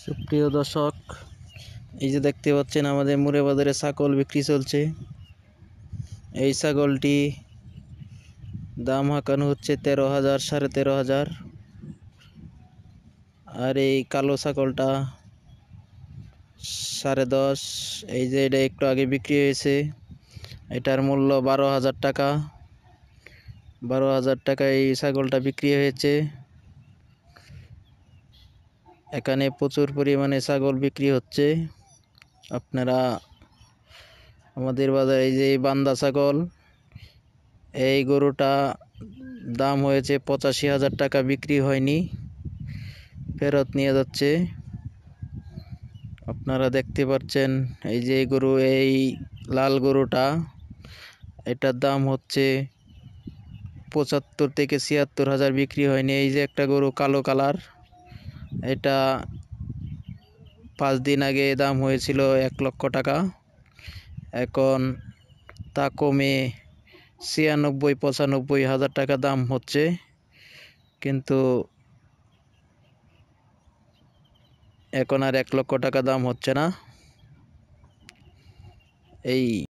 সুপ্রিয় দর্শক, এই যে দেখতে পাচ্ছেন আমাদের মুড়ে বাজারে ছাগল বিক্রি চলছে। এই ছাগলটি দাম হাঁকানো হচ্ছে 13,000, 13,500। আর এই কালো ছাগলটা 10.5। এই যে এটা একটু আগে বিক্রি হয়েছে, এটার মূল্য 12,000 টাকা। 12,000 টাকায় এই ছাগলটা বিক্রি হয়েছে। এখানে প্রচুর পরিমাণে ছাগল বিক্রি হচ্ছে। আপনারা আমাদের বাজারে এই যে বান্দা ছাগল, এই গরুটা দাম হয়েছে 85,000 টাকা, বিক্রি হয়নি, ফেরত নিয়ে যাচ্ছে। আপনারা দেখতে পাচ্ছেন এই যে গরু, এই লাল গরুটা, এটার দাম হচ্ছে 75 থেকে 76,000, বিক্রি হয়নি। এই যে একটা গরু কালো কালার, এটা 5 দিন আগে দাম হয়েছিল 1 লক্ষ টাকা, এখন তা কমে 96-95,000 টাকা দাম হচ্ছে, কিন্তু এখন আর 1 লক্ষ টাকা দাম হচ্ছে না। এই